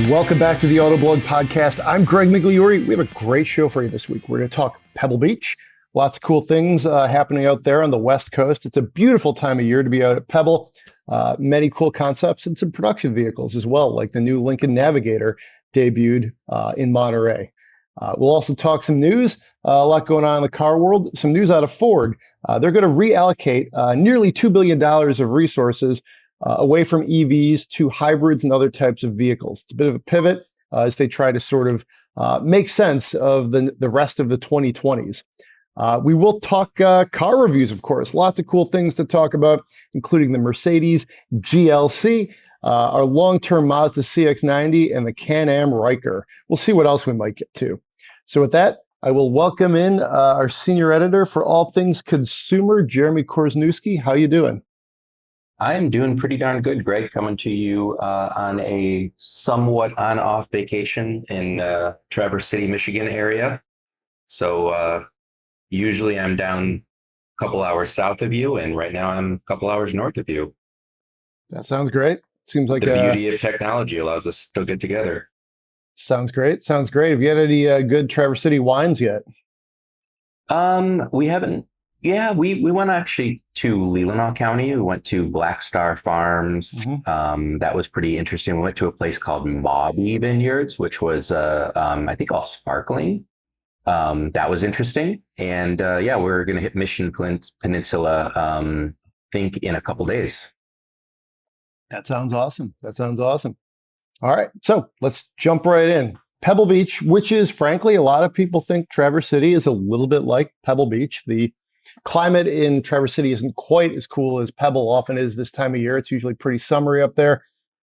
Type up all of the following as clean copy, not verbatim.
Welcome back to the Autoblog Podcast. I'm Greg Migliore. We have a great show for you this week. We're going to talk Pebble Beach. Lots of cool things happening out there on the West Coast. It's a beautiful time of year to be out at Pebble. Many cool concepts and some production vehicles as well, like the new Lincoln Navigator debuted in Monterey. We'll also talk some news, a lot going on in the car world. Some news out of Ford. They're going to reallocate nearly $2 billion of resources away from EVs to hybrids and other types of vehicles. It's a bit of a pivot as they try to sort of make sense of the rest of the 2020s. We will talk car reviews, of course. Lots of cool things to talk about, including the Mercedes GLC, our long-term Mazda CX-90, and the Can-Am Ryker. We'll see what else we might get to. So with that, I will welcome in our senior editor for all things consumer, Jeremy Korzeniewski. How you doing? I am doing pretty darn good, Greg, coming to you on a somewhat on-off vacation in Traverse City, Michigan area. So usually I'm down a couple hours south of you, and right now I'm a couple hours north of you. That sounds great. Seems like the beauty of technology allows us to still get together. Sounds great. Sounds great. Have you had any good Traverse City wines yet? We haven't. Yeah, we went actually to Leelanau County. We went to Black Star Farms. Mm-hmm. That was pretty interesting. We went to a place called Maudie Vineyards, which was, I think, all sparkling. That was interesting. And yeah, we're going to hit Mission Peninsula, I think, in a couple days. That sounds awesome. That sounds awesome. All right, so let's jump right in. Pebble Beach, which is, frankly, a lot of people think Traverse City is a little bit like Pebble Beach. The climate in Traverse City isn't quite as cool as Pebble often is this time of year. It's usually pretty summery up there.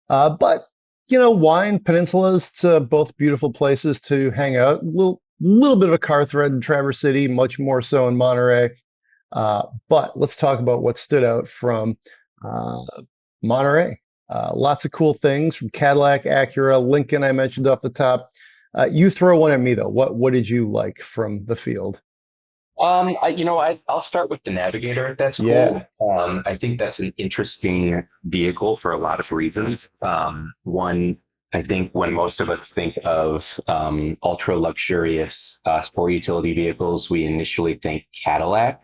But, you know, wine peninsulas, it's both beautiful places to hang out. A little bit of a car threat in Traverse City, much more so in Monterey. But let's talk about what stood out from Monterey. Lots of cool things from Cadillac, Acura, Lincoln, I mentioned off the top. You throw one at me, though. What did you like from the field? I'll start with the Navigator. That's cool. Yeah. I think that's an interesting vehicle for a lot of reasons. One, I think when most of us think of ultra luxurious sport utility vehicles, we initially think Cadillac,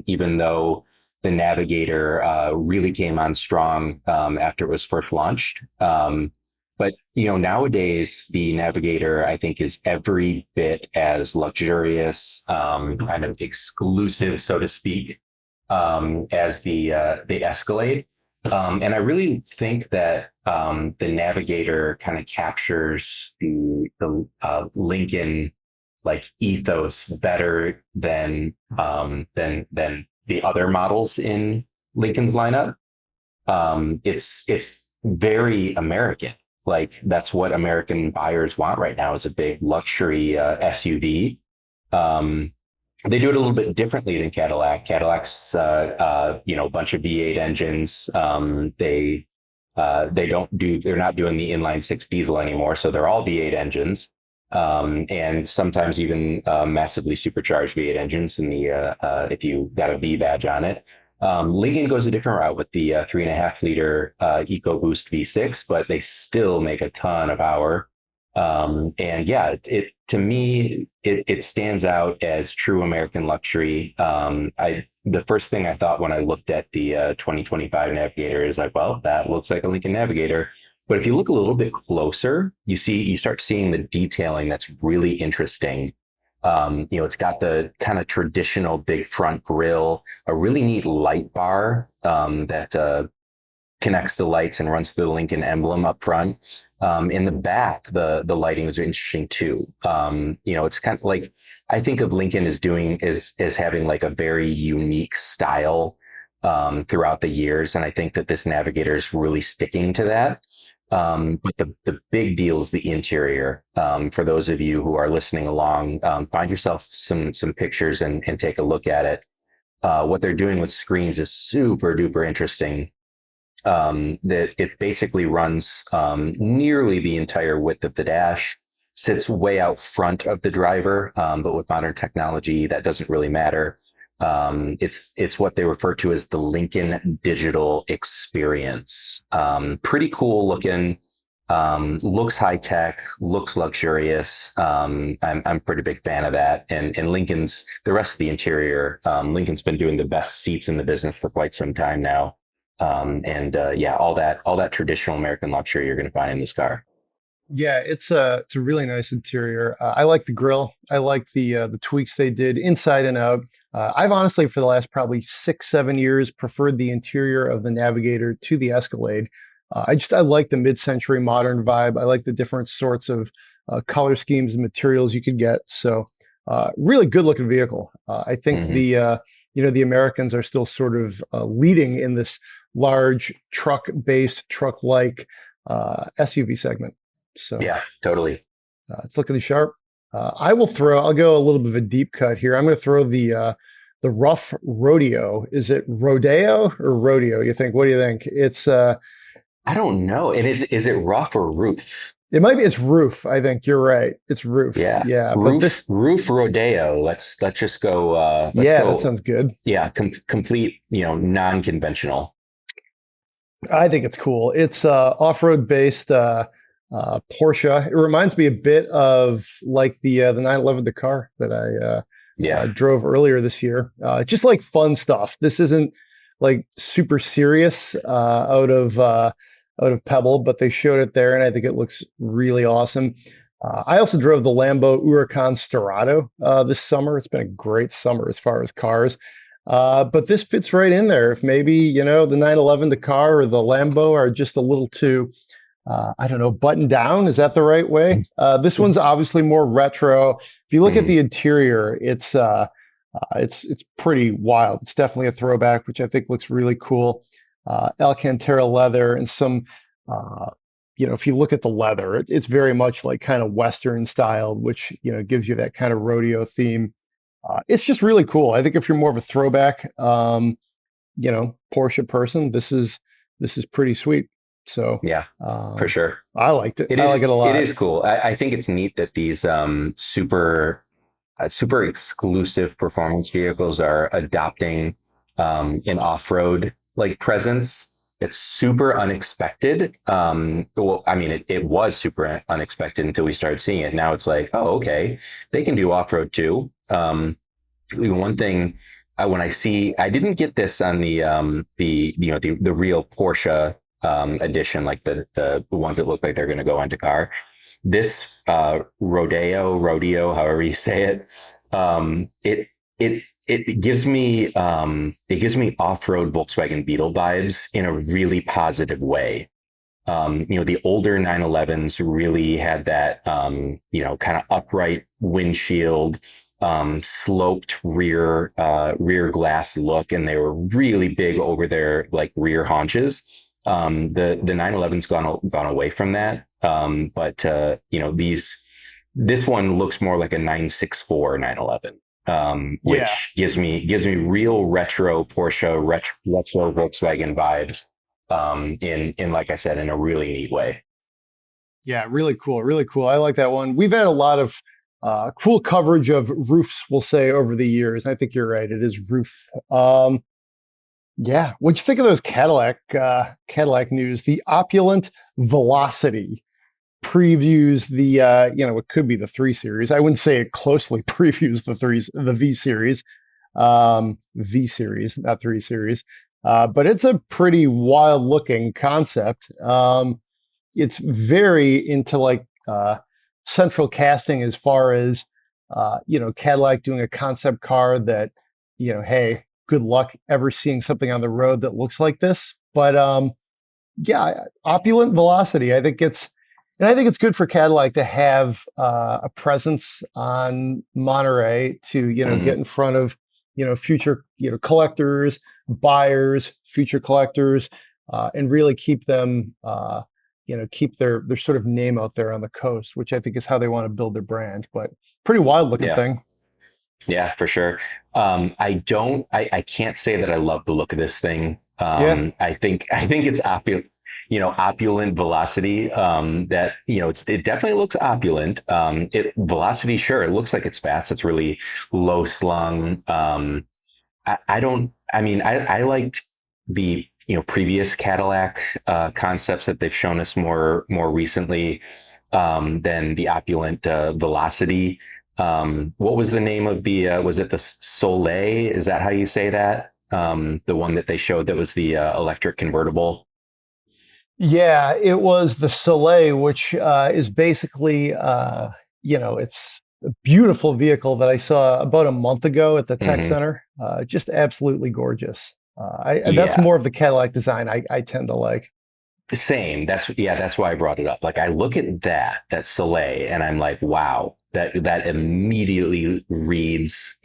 even though the Navigator really came on strong after it was first launched. But, you know, nowadays, the Navigator, I think, is every bit as luxurious, kind of exclusive, so to speak, as the Escalade. And I really think that the Navigator kind of captures the Lincoln like ethos better than the other models in Lincoln's lineup. It's very American. Like that's what American buyers want right now is a big luxury SUV. They do it a little bit differently than Cadillac. Cadillac's a bunch of V8 engines. They're not doing the inline six diesel anymore, so they're all V8 engines. And sometimes even massively supercharged V8 engines in the if you got a V badge on it. Lincoln goes a different route with the 3.5 liter EcoBoost V6, but they still make a ton of power. And yeah, to me, it stands out as true American luxury. The first thing I thought when I looked at the 2025 Navigator is like, well, that looks like a Lincoln Navigator. But if you look a little bit closer, you start seeing the detailing that's really interesting. It's got the kind of traditional big front grille, a really neat light bar that connects the lights and runs through the Lincoln emblem up front. In the back, the lighting is interesting too. It's kind of like I think of Lincoln as having like a very unique style throughout the years, and I think that this Navigator is really sticking to that. But the big deal is the interior. For those of you who are listening along, find yourself some pictures and take a look at it. What they're doing with screens is super duper interesting. That it basically runs nearly the entire width of the dash, sits way out front of the driver, but with modern technology, that doesn't really matter. It's what they refer to as the Lincoln Digital Experience. Pretty cool looking. Looks high tech, looks luxurious. I'm a pretty big fan of that. And Lincoln's, the rest of the interior, Lincoln's been doing the best seats in the business for quite some time now. Yeah, all that traditional American luxury you're going to find in this car. Yeah, it's a really nice interior. I like the grille. I like the tweaks they did inside and out. I've honestly, for the last probably 6, 7 years, preferred the interior of the Navigator to the Escalade. I like the mid-century modern vibe. I like the different sorts of color schemes and materials you could get. So, really good looking vehicle. I think Hmm. the Americans are still sort of leading in this large truck-based, truck-like SUV segment. So Yeah, totally. it's looking sharp. I'll go a little bit of a deep cut here. I'm going to throw the Ruf Rodeo. Is it Rodeo or Rodeo? You think? What do you think? I don't know. And is it rough or roof? It might be. It's Roof. I think you're right. It's Roof. Yeah, Yeah, but roof this. roof rodeo. Let's just go. Let's Yeah, that go. sounds good. Yeah, complete. Non-conventional. I think it's cool. It's off-road based Porsche. It reminds me a bit of like the 911, the car that I Yeah. drove earlier this year. Just like fun stuff. This isn't like super serious out of Pebble, but they showed it there, and I think it looks really awesome. I also drove the Lambo Huracan Storado this summer. It's been a great summer as far as cars. But this fits right in there. If maybe, the 911, the car, or the Lambo are just a little too, I don't know, buttoned down. Is that the right way? This one's obviously more retro. If you look at Mhm. the interior, it's pretty wild. It's definitely a throwback, which I think looks really cool. Alcantara leather and some, if you look at the leather, it's very much like kind of Western styled, which gives you that kind of rodeo theme. It's just really cool. I think if you're more of a throwback, Porsche person, this is pretty sweet. So Yeah, for um, sure. I liked it. It I is like it a it lot. is cool. I think it's neat that these super exclusive performance vehicles are adopting an off-road like presence. It's super unexpected. Well, I mean, it was super unexpected until we started seeing it. Now it's like, oh, okay, they can do off-road too. One thing when I didn't get this on the real Porsche edition, like the ones that look like they're going to go into car. This rodeo, however you say it, it gives me off-road Volkswagen Beetle vibes in a really positive way. The older 911s really had that, kind of upright windshield, sloped rear glass look, and they were really big over their like rear haunches. The 911's gone away from that, but this one looks more like a 964 911. Yeah. Which gives me real retro Porsche, retro Volkswagen vibes, in like I said, in a really neat way. Yeah, really cool. Really cool. I like that one. We've had a lot of cool coverage of roofs, we'll say, over the years. I think you're right. It is roof. Yeah. What'd you think of those Cadillac news? The Opulent Velocity previews it could be the 3 Series. I wouldn't say it closely previews the V Series, V Series, not 3 Series. But it's a pretty wild looking concept. It's very into like central casting as far as Cadillac doing a concept car that hey, good luck ever seeing something on the road that looks like this. But yeah, Opulent Velocity. I think it's good for Cadillac to have a presence on Monterey to Hmm. get in front of future collectors, buyers, future collectors, and really keep them keep their sort of name out there on the coast, which I think is how they want to build their brand. But pretty wild looking Yeah. thing. Yeah, for sure. I can't say that I love the look of this thing. Yeah, I think it's opulent velocity. It definitely looks opulent. Velocity, sure, it looks like it's fast. It's really low slung. I don't, I mean, I liked the previous Cadillac concepts that they've shown us more recently than the Opulent Velocity. What was the name of was it the Soleil? Is that how you say that? The one that they showed that was the electric convertible. Yeah, it was the Soleil, which is basically, it's a beautiful vehicle that I saw about a month ago at the tech Hmm. center. Just absolutely gorgeous. That's Yeah, more of the Cadillac design I tend to like. same. That's why I brought it up. Like I look at that Soleil, and I'm like, wow, that immediately reads,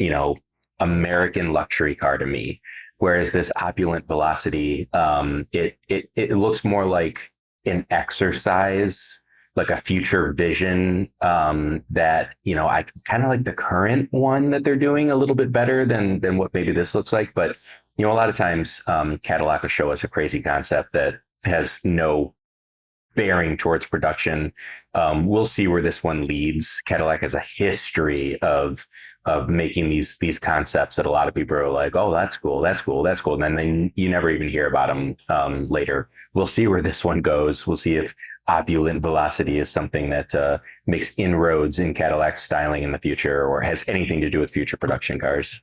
American luxury car to me. Whereas this Opulent Velocity, it looks more like an exercise, like a future vision. That I kind of like the current one that they're doing a little bit better than what maybe this looks like. But a lot of times, Cadillac will show us a crazy concept that has no bearing towards production. We'll see where this one leads. Cadillac has a history of making these concepts that a lot of people are like, oh, that's cool, that's cool, that's cool, and then you never even hear about them later. We'll see where this one goes. We'll see if Opulent Velocity is something that makes inroads in Cadillac styling in the future, or has anything to do with future production cars.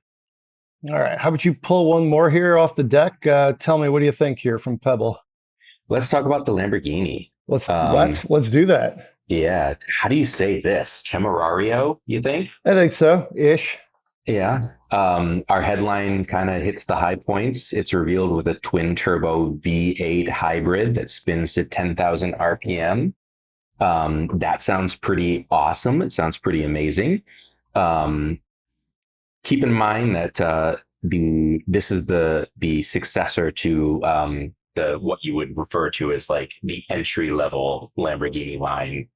All right, how about you pull one more here off the deck? Tell me, what do you think here from Pebble? Let's talk about the Lamborghini. Let's Um, let's let's do that. yeah, how do you say this? Temerario, you think? I think so, ish. Yeah. Our headline kind of hits the high points. It's revealed with a twin turbo V8 hybrid that spins to 10,000 RPM. That sounds pretty awesome. It sounds pretty amazing. Um, Keep in mind that this is the successor to the what you would refer to as like the entry level Lamborghini line.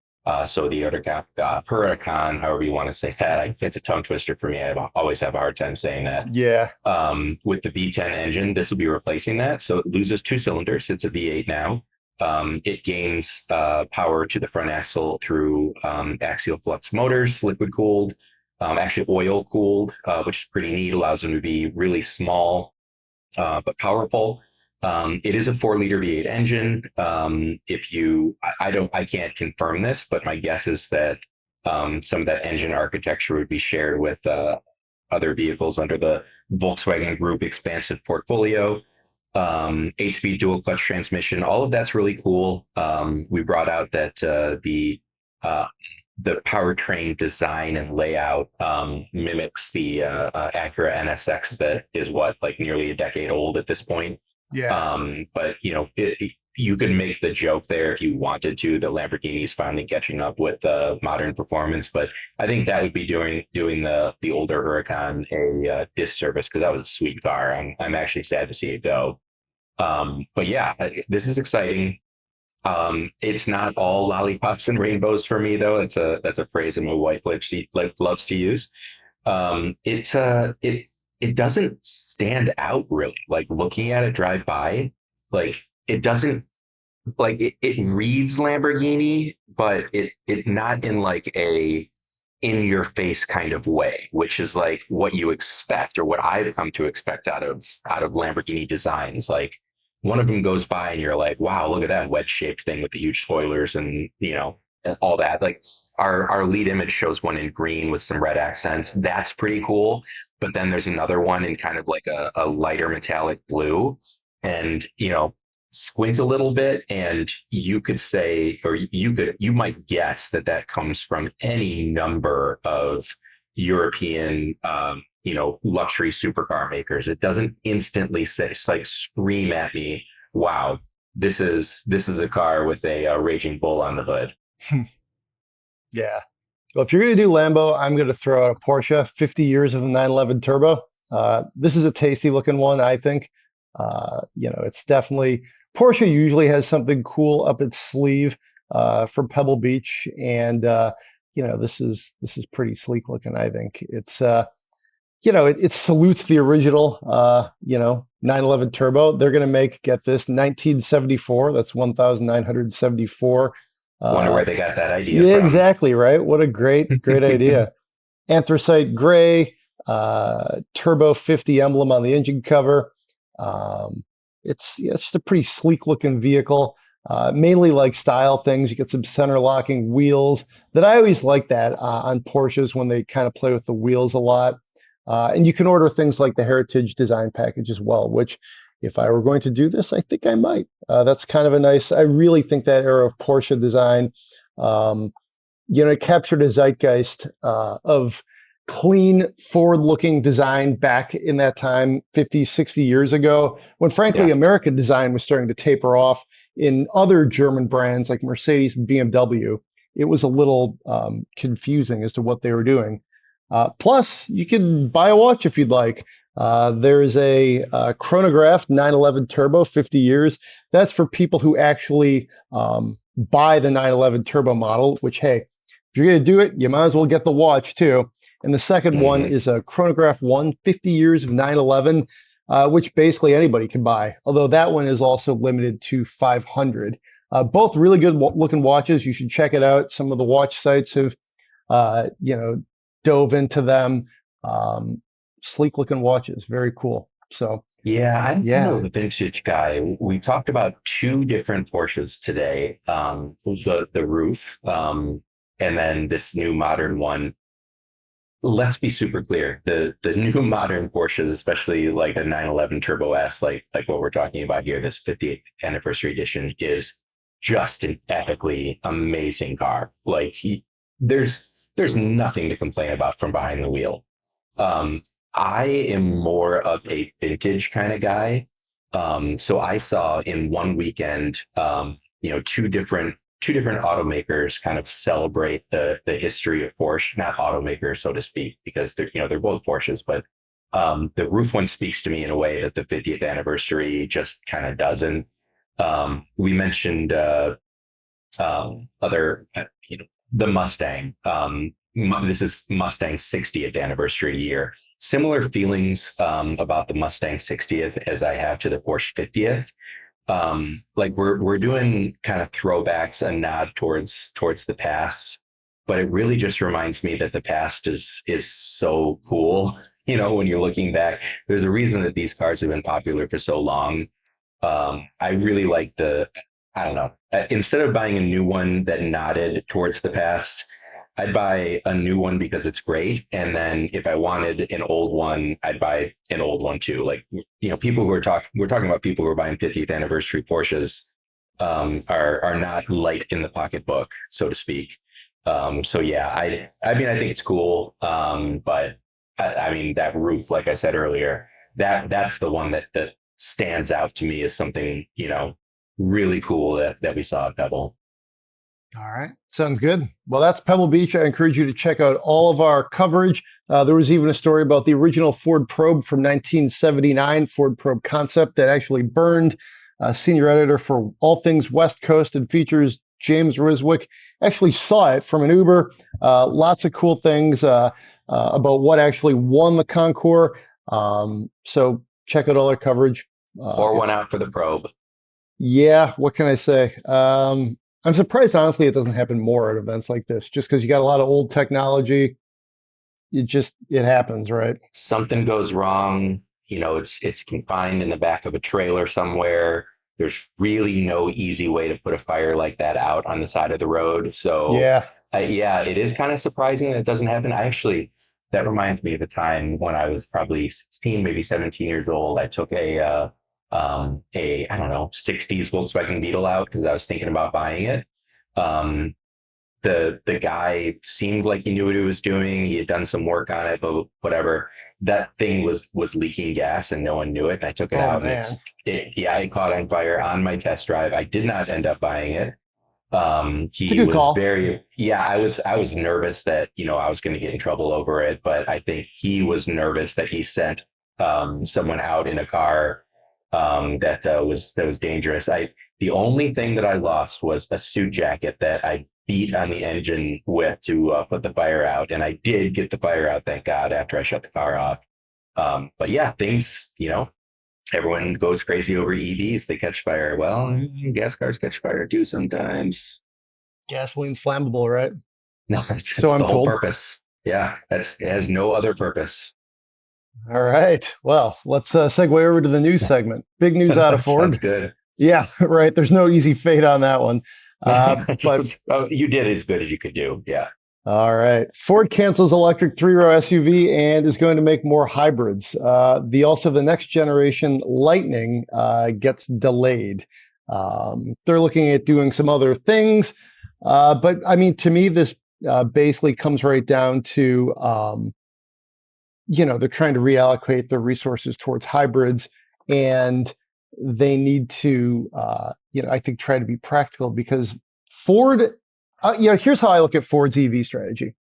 So the Huracan, however you want to say that, it's a tongue twister for me. Always have a hard time saying that. Yeah. With the V10 engine, this will be replacing that. So it loses two cylinders. It's a V8 now. It gains power to the front axle through axial flux motors, liquid cooled, actually oil cooled, which is pretty neat. Allows them to be really small but powerful. It is a 4-liter V8 engine. If you, I can't confirm this, but my guess is that some of that engine architecture would be shared with other vehicles under the Volkswagen Group expansive portfolio. 8-speed dual clutch transmission, all of that's really cool. We brought out that uh, the powertrain design and layout mimics the Acura NSX that is like nearly a decade old at this point. Yeah. But you could make the joke there if you wanted to. The Lamborghini is finally catching up with modern performance, but I think that would be doing the older Huracan a disservice, because that was a sweet car. I'm actually sad to see it go. But yeah, this is exciting. It's not all lollipops and rainbows for me, though. That's a phrase that my wife loves to use. It doesn't stand out really. Like looking at it drive by, like it doesn't, like it reads Lamborghini, but it not in like a in your face kind of way, which is like what you expect, or what I've come to expect out of Lamborghini designs. Like one of them goes by and you're like, wow, look at that wedge shaped thing with the huge spoilers and and all that. Like our lead image shows one in green with some red accents. That's pretty cool. But then there's another one in kind of like a lighter metallic blue. And squint a little bit and you could say, or you might guess that comes from any number of European luxury supercar makers. It doesn't instantly say, it's like scream at me, wow, this is a car with a raging bull on the hood. Yeah. Well, if you're going to do Lambo, I'm going to throw out a Porsche, 50 years of the 911 Turbo. This is a tasty looking one, I think. It's definitely, Porsche usually has something cool up its sleeve for Pebble Beach. And, this is pretty sleek looking, I think. It's, it salutes the original, 911 Turbo. They're going to get this, 1974. That's 1,974. Wonder where they got that idea Yeah, from. exactly, right? What a great idea. Anthracite gray, Turbo 50 emblem on the engine cover. it's just a pretty sleek looking vehicle. Mainly like style things. You get some center locking wheels that I always like that on Porsches when they kind of play with the wheels a lot. And you can order things like the Heritage Design Package as well, which if I were going to do this, I think I might. That's kind of a nice, I really think that era of Porsche design, um, it captured a zeitgeist of clean, forward-looking design back in that time, 50, 60 years ago, when frankly, Yeah. American design was starting to taper off in other German brands like Mercedes and BMW. It was a little confusing as to what they were doing. Plus, you can buy a watch if you'd like. There's a chronograph 911 Turbo, 50 years. That's for people who actually buy the 911 Turbo model, which, hey, if you're going to do it, you might as well get the watch too. And the second one is a Chronograph 1, 50 years of 911, which basically anybody can buy, although that one is also limited to 500. Both really good looking watches. You should check it out. Some of the watch sites have, dove into them. Sleek looking watches. Very cool. So Yeah, I'm kind yeah, of a vintage guy. We talked about two different Porsches today. The Roof, and then this new modern one. Let's be super clear. The new modern Porsches, especially like a 911 Turbo S, like what we're talking about here, this 50th anniversary edition, is just an epically amazing car. Like there's nothing to complain about from behind the wheel. I am more of a vintage kind of guy. So I saw in one weekend, two different automakers kind of celebrate the history of Porsche, not automakers, so to speak, because they're both Porsches, but the Roof one speaks to me in a way that the 50th anniversary just kind of doesn't. We mentioned the Mustang. This is Mustang's 60th anniversary year. Similar feelings about the Mustang 60th as I have to the Porsche 50th. Like we're doing kind of throwbacks, a nod towards the past, but it really just reminds me that the past is so cool. When you're looking back, there's a reason that these cars have been popular for so long. I really like I don't know, instead of buying a new one that nodded towards the past, I'd buy a new one because it's great. And then if I wanted an old one, I'd buy an old one too. Like, people who we're talking about people who are buying 50th anniversary Porsches, are not light in the pocketbook, so to speak. So yeah, I mean, I think it's cool. But I mean, that Roof, like I said earlier, that's the one that stands out to me as something, really cool that we saw at Pebble. all right. Sounds good. Well, that's Pebble Beach. I encourage you to check out all of our coverage. There was even a story about the original Ford Probe from 1979, Ford Probe concept that actually burned. Senior editor for all things West Coast and features James Riswick. Actually saw it from an Uber. Lots of cool things about what actually won the Concours. So check out all our coverage. Pour one out for the Probe. Yeah, what can I say? I'm surprised, honestly, it doesn't happen more at events like this, just because you got a lot of old technology. It happens, right? Something goes wrong, it's confined in the back of a trailer somewhere. There's really no easy way to put a fire like that out on the side of the road. So Yeah. yeah, it is kind of surprising that it doesn't happen. That reminds me of a time when I was probably 16, maybe 17 years old. I took I don't know, 60s Volkswagen Beetle out because I was thinking about buying it. Um, the guy seemed like he knew what he was doing. He had done some work on it, but whatever. That thing was leaking gas and no one knew it. And I took it Oh, out, man. and it caught on fire on my test drive. I did not end up buying it. It's a He good was call. I was nervous that, I was going to get in trouble over it, but I think he was nervous that he sent someone out in a car that was dangerous. The only thing that I lost was a suit jacket that I beat on the engine with to put the fire out, and I did get the fire out, thank God, after I shut the car off. But yeah, things, everyone goes crazy over EVs. They catch fire. Well, gas cars catch fire too sometimes. Gasoline's flammable, right? No, that's So the I'm whole told. purpose. Yeah, it has no other purpose. All right. Well, let's segue over to the news segment. Big news out of Sounds Ford. good. Yeah, right. There's no easy fate on that one. But Oh, you did as good as you could do. Yeah. all right. Ford cancels electric three-row SUV and is going to make more hybrids. The next generation Lightning gets delayed. They're looking at doing some other things, but I mean, to me, this basically comes right down to they're trying to reallocate their resources towards hybrids, and they need to, I think, try to be practical because Ford. Here's how I look at Ford's EV strategy.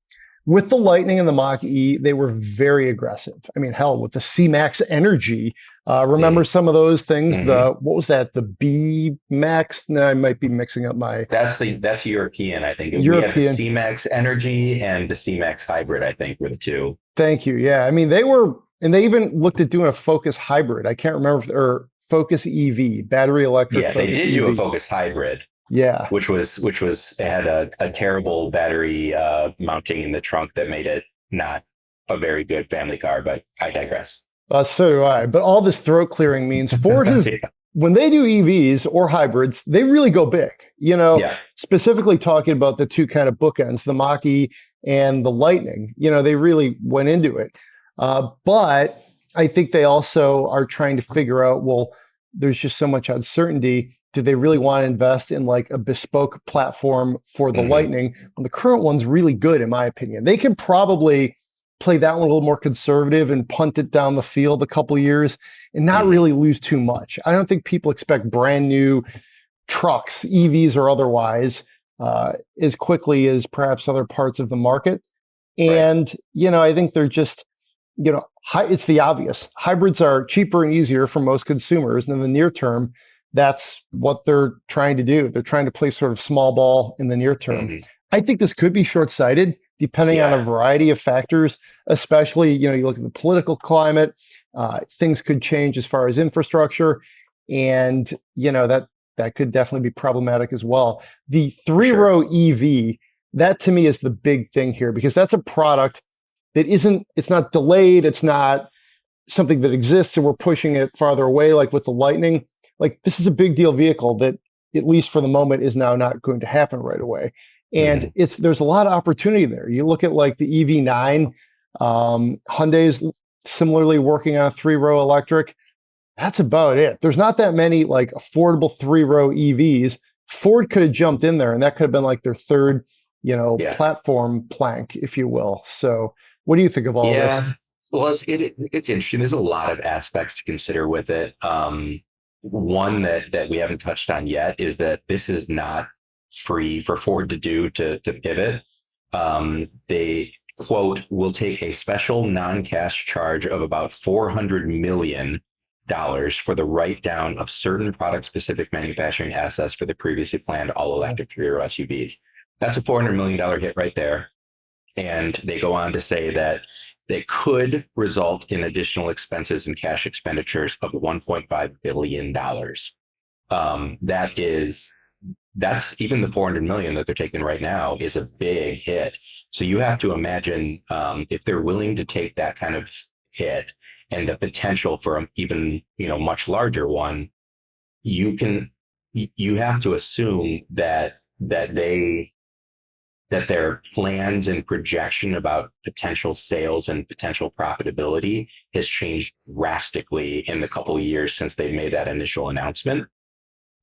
With the Lightning and the Mach-E, they were very aggressive. I mean, hell, with the C-Max Energy, remember some of those things? Mm-hmm. What was that? The B-Max? No, I might be mixing up my That's European, I think. We had the European. C-Max Energy and the C-Max Hybrid, I think, were the two. Thank you. Yeah, I mean, and they even looked at doing a Focus Hybrid. I can't remember or Focus EV, battery electric. Yeah, Focus they did EV. do a Focus Hybrid. Yeah, Which it had a terrible battery mounting in the trunk that made it not a very good family car, but I digress. so do I. But all this throat clearing means Ford has, Yeah. when they do EVs or hybrids, they really go big. Yeah. Specifically talking about the two kind of bookends, the Mach-E and the Lightning. They really went into it. But I think they also are trying to figure out, well, there's just so much uncertainty. Do they really want to invest in like a bespoke platform for the Lightning? Well, the current one's really good, in my opinion. They could probably play that one a little more conservative and punt it down the field a couple of years and not really lose too much. I don't think people expect brand new trucks, EVs or otherwise, as quickly as perhaps other parts of the market. And, I think they're just, it's the obvious. Hybrids are cheaper and easier for most consumers. And in the near term, that's what they're trying to do. They're trying to play sort of small ball in the near term. I think this could be short-sighted, depending on a variety of factors, especially, you look at the political climate, things could change as far as infrastructure. And, that could definitely be problematic as well. The three-row EV, that to me is the big thing here, because that's a product that it's not delayed. It's not something that exists and we're pushing it farther away, like with the Lightning. Like, this is a big deal vehicle that, at least for the moment, is now not going to happen right away. And there's a lot of opportunity there. You look at like the EV9, Hyundai's similarly working on a three-row electric. That's about it. There's not that many like affordable three-row EVs. Ford could have jumped in there, and that could have been like their third, platform plank, if you will. So what do you think of all this? Well, it's interesting. There's a lot of aspects to consider with it. One that we haven't touched on yet is that this is not free for Ford to do to pivot. They, quote, will take a special non-cash charge of about $400 million for the write-down of certain product-specific manufacturing assets for the previously planned all-electric three-row SUVs. That's a $400 million hit right there. And they go on to say that they could result in additional expenses and cash expenditures of $1.5 billion. That's even the $400 million that they're taking right now is a big hit. So you have to imagine if they're willing to take that kind of hit and the potential for an even much larger one, you have to assume that their plans and projection about potential sales and potential profitability has changed drastically in the couple of years since they made that initial announcement.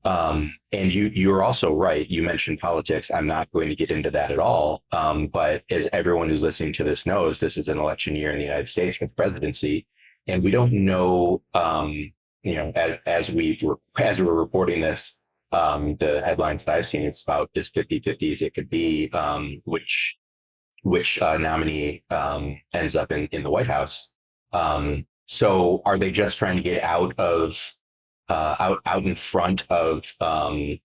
And you're also right. You mentioned politics. I'm not going to get into that at all. But as everyone who's listening to this knows, this is an election year in the United States with presidency, and we don't know. As we're reporting this, the headlines that I've seen, it's about this 50-50s. It could be which nominee ends up in the White House. So are they just trying to get out in front of the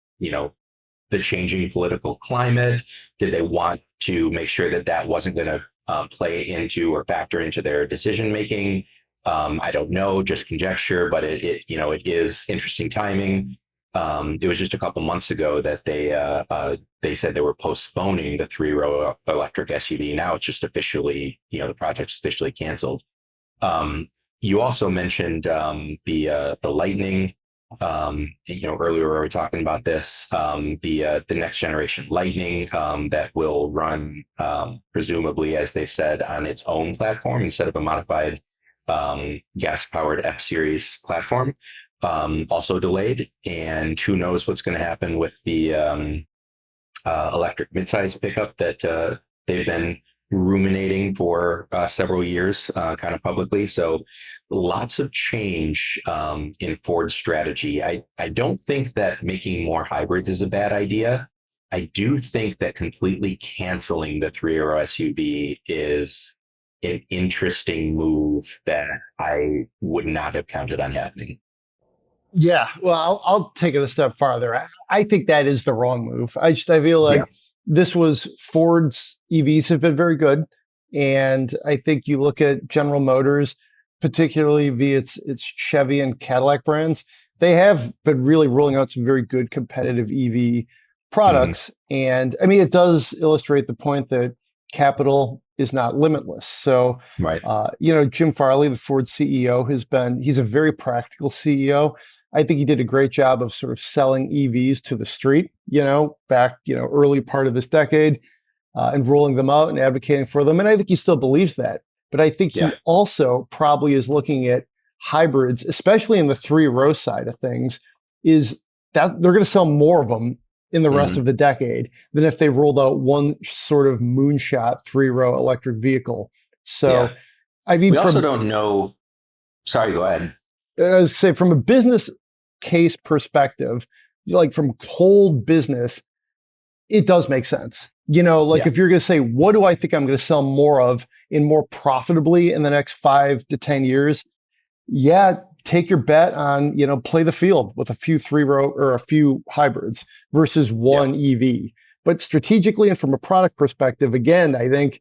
changing political climate? Did they want to make sure that wasn't going to play into or factor into their decision making? I don't know, just conjecture, but it is interesting timing. It was just a couple months ago that they said they were postponing the three-row electric SUV. Now it's just officially, the project's officially canceled. You also mentioned the Lightning. Earlier we were talking about this, the next generation Lightning that will run presumably, as they've said, on its own platform instead of a modified gas-powered F-Series platform. Also delayed, and who knows what's going to happen with the electric midsize pickup that they've been ruminating for several years, kind of publicly. So lots of change in Ford's strategy. I don't think that making more hybrids is a bad idea. I do think that completely canceling the three-row SUV is an interesting move that I would not have counted on happening. Yeah, well, I'll take it a step farther. I think that is the wrong move. I feel like this was Ford's EVs have been very good, and I think you look at General Motors, particularly via its Chevy and Cadillac brands, they have been really rolling out some very good competitive EV products. And I mean, it does illustrate the point that capital is not limitless. So, Right. Jim Farley, the Ford CEO, he's a very practical CEO. I think he did a great job of sort of selling EVs to the street, back, early part of this decade, and rolling them out and advocating for them. And I think he still believes that. But I think he also probably is looking at hybrids, especially in the three-row side of things, is that they're going to sell more of them in the rest of the decade than if they rolled out one sort of moonshot three-row electric vehicle. So, I mean, we also don't know. Sorry, go ahead. I was say from a business case perspective, like from cold business, it does make sense. If you're going to say, what do I think I'm going to sell more of and more profitably in the next 5 to 10 years? Yeah, take your bet on, play the field with a few three-row or a few hybrids versus one EV. But strategically and from a product perspective, again, I think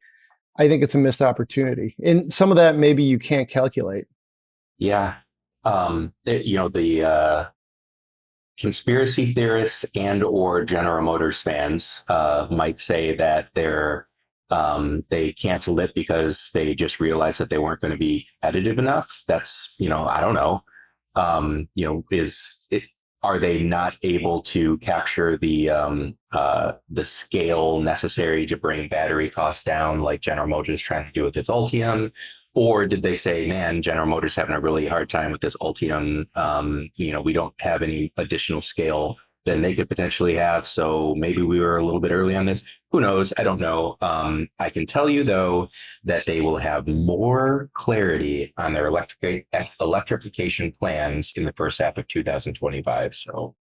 it's a missed opportunity. And some of that maybe you can't calculate. Yeah. The conspiracy theorists and or General Motors fans might say that they canceled it because they just realized that they weren't going to be competitive enough. That's, I don't know. Are they not able to capture the scale necessary to bring battery costs down, like General Motors is trying to do with its Ultium? Or did they say, man, General Motors having a really hard time with this Ultium? We don't have any additional scale than they could potentially have. So maybe we were a little bit early on this. Who knows? I don't know. I can tell you, though, that they will have more clarity on their electrification plans in the first half of 2025. So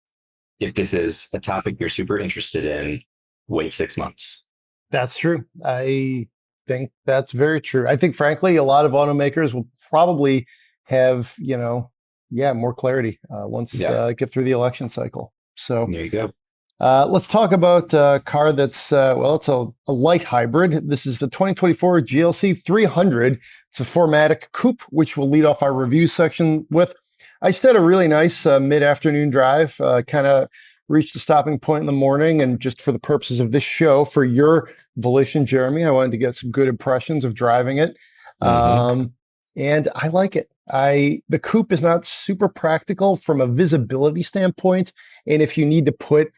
if this is a topic you're super interested in, wait 6 months. That's true. I think that's very true. I think, frankly, a lot of automakers will probably have, more clarity once get through the election cycle. So there you go. Let's talk about a car that's, it's a light hybrid. This is the 2024 GLC 300. It's a 4MATIC coupe, which we'll lead off our review section with. I just had a really nice mid-afternoon drive, kind of reached the stopping point in the morning, and just for the purposes of this show, for your volition, Jeremy, I wanted to get some good impressions of driving it. And I like it. The coupe is not super practical from a visibility standpoint, and if you need to put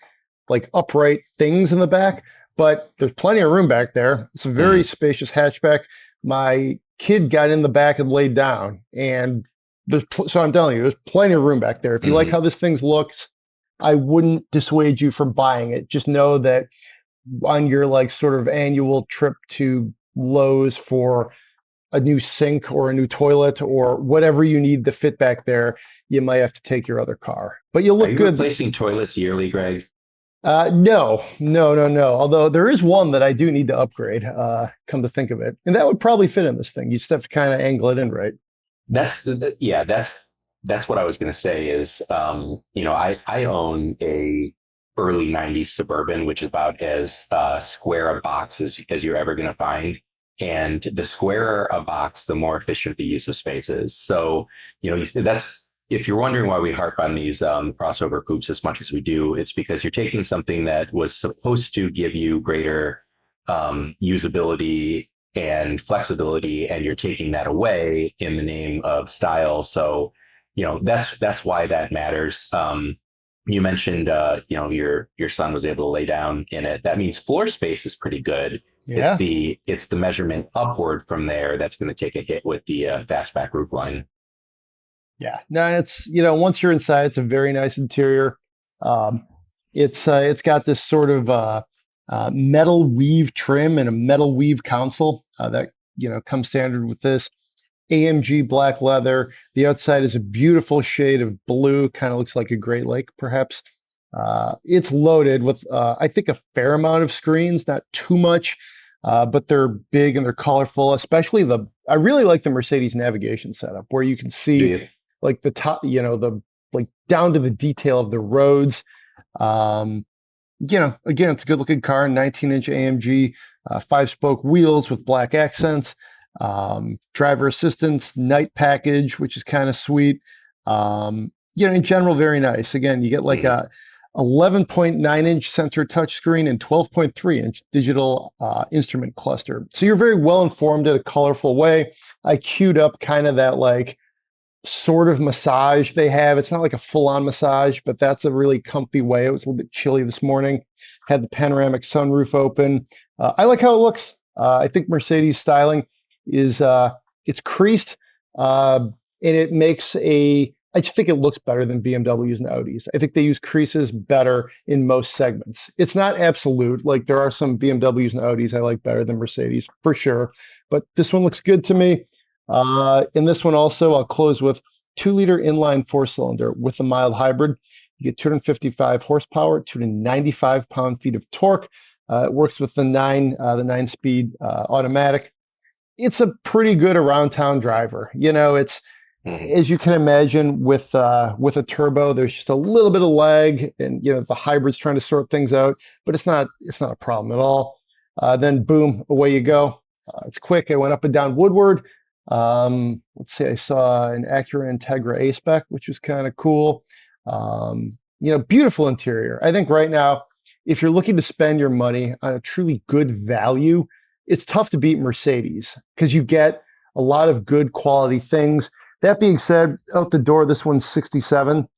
like upright things in the back, but there's plenty of room back there. It's a very spacious hatchback. My kid got in the back and laid down, and so I'm telling you, there's plenty of room back there. If you like how this thing looks, I wouldn't dissuade you from buying it. Just know that on your like sort of annual trip to Lowe's for a new sink or a new toilet or whatever you need to fit back there, you might have to take your other car. But you'll look good. Are you replacing toilets yearly, Greg? No. Although there is one that I do need to upgrade, come to think of it. And that would probably fit in this thing. You just have to kind of angle it in, right? That's what I was going to say is, I own a early 90s Suburban, which is about as square a box as you're ever going to find. And the squarer a box, the more efficient the use of space is. So, that's, if you're wondering why we harp on these crossover coupes as much as we do, it's because you're taking something that was supposed to give you greater usability and flexibility, and you're taking that away in the name of style. So, that's why that matters. You mentioned, your son was able to lay down in it. That means floor space is pretty good. Yeah. It's the measurement upward from there that's going to take a hit with the fastback roof line. Yeah. No, it's, once you're inside, it's a very nice interior. It's got this sort of metal weave trim and a metal weave console that comes standard with this. AMG black leather. The outside is a beautiful shade of blue, kind of looks like a Great Lake, perhaps. It's loaded with, I think, a fair amount of screens, not too much, but they're big and they're colorful. Especially I really like the Mercedes navigation setup, where you can see like the top, the like down to the detail of the roads. Again, it's a good looking car, 19-inch AMG, 5-spoke wheels with black accents, driver assistance, night package, which is kind of sweet. In general, very nice. Again, you get like a 11.9-inch center touchscreen and 12.3-inch digital instrument cluster. So you're very well informed in a colorful way. I queued up kind of that like sort of massage they have. It's not like a full-on massage, but that's a really comfy way. It was a little bit chilly this morning. Had the panoramic sunroof open. I like how it looks. I think Mercedes styling is it's creased and it makes I just think it looks better than BMWs and Audis. I think they use creases better in most segments. It's not absolute. Like there are some BMWs and Audis I like better than Mercedes for sure, but this one looks good to me. In this one also, I'll close with 2-liter inline 4-cylinder with a mild hybrid. You get 255 horsepower, 295 pound-feet of torque. It works with the 9-speed automatic. It's a pretty good around town driver. It's as you can imagine with a turbo, there's just a little bit of lag, and the hybrid's trying to sort things out, but it's not a problem at all. Then boom, away you go. It's quick. I went up and down Woodward. Let's see, I saw an Acura Integra A-Spec, which was kind of cool. Beautiful interior. I think right now, if you're looking to spend your money on a truly good value, it's tough to beat Mercedes because you get a lot of good quality things. That being said, out the door, this one's $67.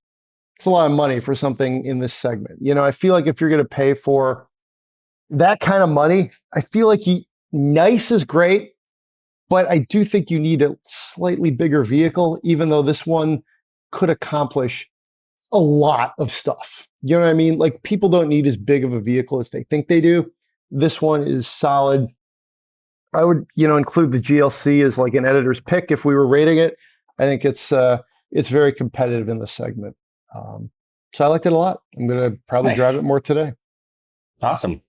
It's a lot of money for something in this segment. I feel like if you're going to pay for that kind of money, I feel like nice is great, but I do think you need a slightly bigger vehicle, even though this one could accomplish a lot of stuff. You know what I mean? Like people don't need as big of a vehicle as they think they do. This one is solid. I would, include the GLC as like an editor's pick if we were rating it. I think it's very competitive in the segment. So I liked it a lot. I'm going to probably drive it more today. Awesome.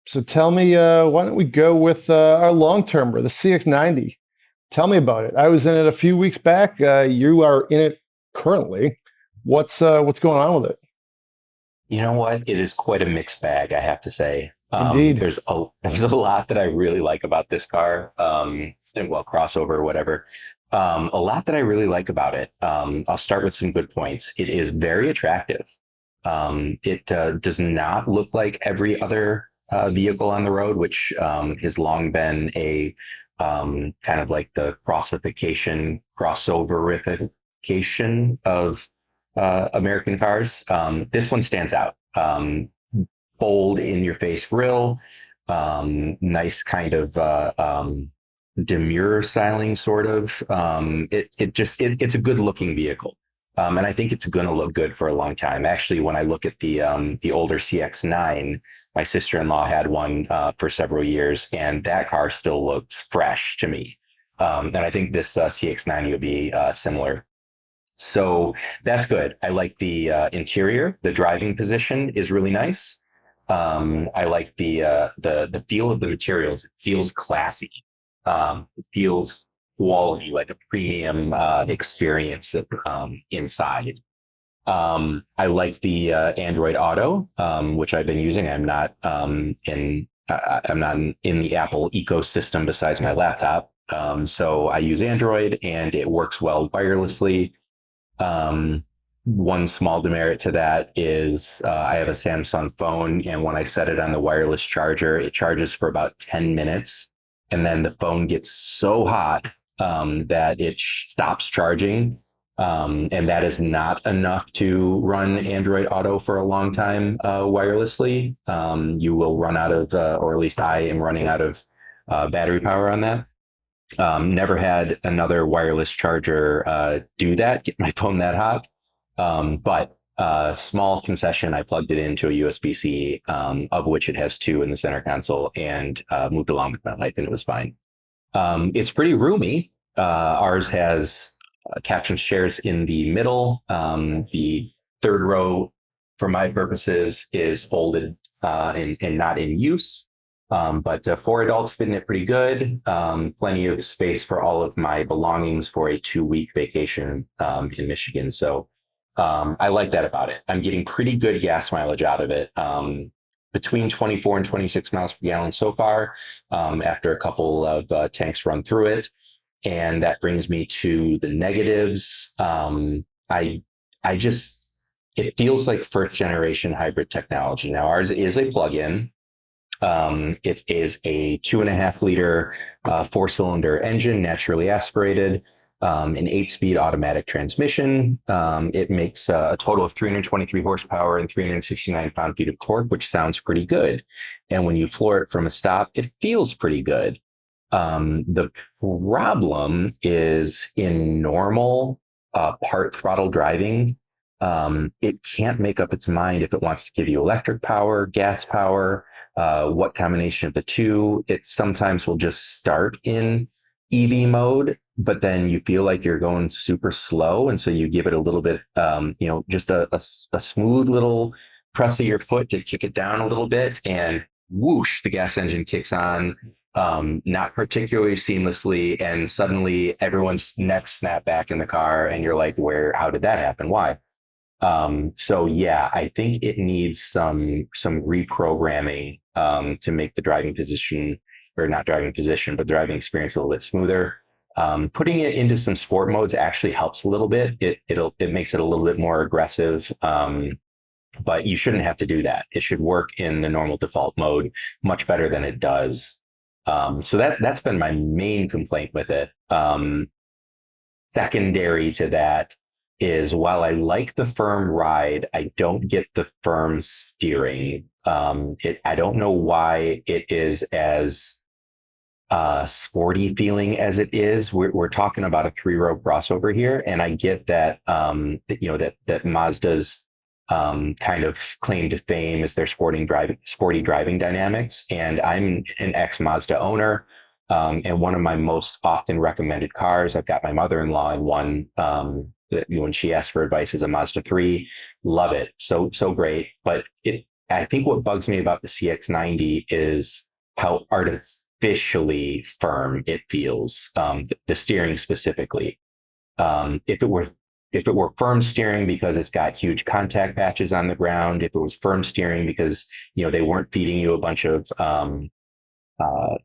So tell me, why don't we go with our long-termer, the CX-90? Tell me about it. I was in it a few weeks back. You are in it currently. What's going on with it? You know what? It is quite a mixed bag, I have to say. Indeed. There's a lot that I really like about this car, crossover or whatever. A lot that I really like about it. I'll start with some good points. It is very attractive. It does not look like every other vehicle on the road, which has long been a kind of like the crossoverification of American cars. This one stands out. Bold in your face grille, nice kind of demure styling, sort of. It's a good looking vehicle. And I think it's going to look good for a long time. Actually, when I look at the older CX-9, my sister-in-law had one for several years, and that car still looks fresh to me. And I think this CX-90 would be similar. So that's good. I like the interior. The driving position is really nice. I like the feel of the materials. It feels classy. It feels quality, like a premium experience inside. I like the Android Auto, which I've been using. I'm not in the Apple ecosystem besides my laptop. So I use Android, and it works well wirelessly. One small demerit to that is I have a Samsung phone, and when I set it on the wireless charger, it charges for about 10 minutes. and then the phone gets so hot that it stops charging. And that is not enough to run Android Auto for a long time wirelessly. You will run out of, or at least I am running out of battery power on that. Never had another wireless charger do that, get my phone that hot. But small concession, I plugged it into a USB-C, of which it has two in the center console, and moved along with my life, and it was fine. It's pretty roomy. Ours has caption chairs in the middle. The third row, for my purposes, is folded and not in use. But 4 adults fit in it pretty good. Plenty of space for all of my belongings for a 2-week vacation in Michigan. So I like that about it. I'm getting pretty good gas mileage out of it. Between 24 and 26 miles per gallon so far, after a couple of tanks run through it. And that brings me to the negatives. I just, it feels like first generation hybrid technology. Now ours is a plug-in. It is a 2.5-liter 4-cylinder engine, naturally aspirated, an 8-speed automatic transmission. It makes a total of 323 horsepower and 369 pound-feet of torque, which sounds pretty good. And when you floor it from a stop, it feels pretty good. The problem is in normal part throttle driving, it can't make up its mind if it wants to give you electric power, gas power, what combination of the two. It sometimes will just start in EV mode, but then you feel like you're going super slow. And so you give it a little bit, just a smooth little press of your foot to kick it down a little bit, and whoosh, the gas engine kicks on. Not particularly seamlessly, and suddenly everyone's necks snap back in the car, and you're like, how did that happen? Why? So yeah, I think it needs some reprogramming to make the driving position, or not driving position, but driving experience a little bit smoother. Putting it into some sport modes actually helps a little bit. It makes it a little bit more aggressive. But you shouldn't have to do that. It should work in the normal default mode much better than it does. So that's been my main complaint with it. Secondary to that is, while I like the firm ride, I don't get the firm steering. I don't know why it is as sporty feeling as it is. We're talking about a 3-row crossover here, and I get that that Mazda's kind of claim to fame is their sporty driving dynamics. And I'm an ex-Mazda owner, and one of my most often recommended cars. I've got my mother-in-law in one that when she asked for advice is a Mazda 3. Love it. So great. But I think what bugs me about the CX-90 is how artificially firm it feels, the steering specifically. If it were firm steering because it's got huge contact patches on the ground, if it was firm steering because, they weren't feeding you a bunch of,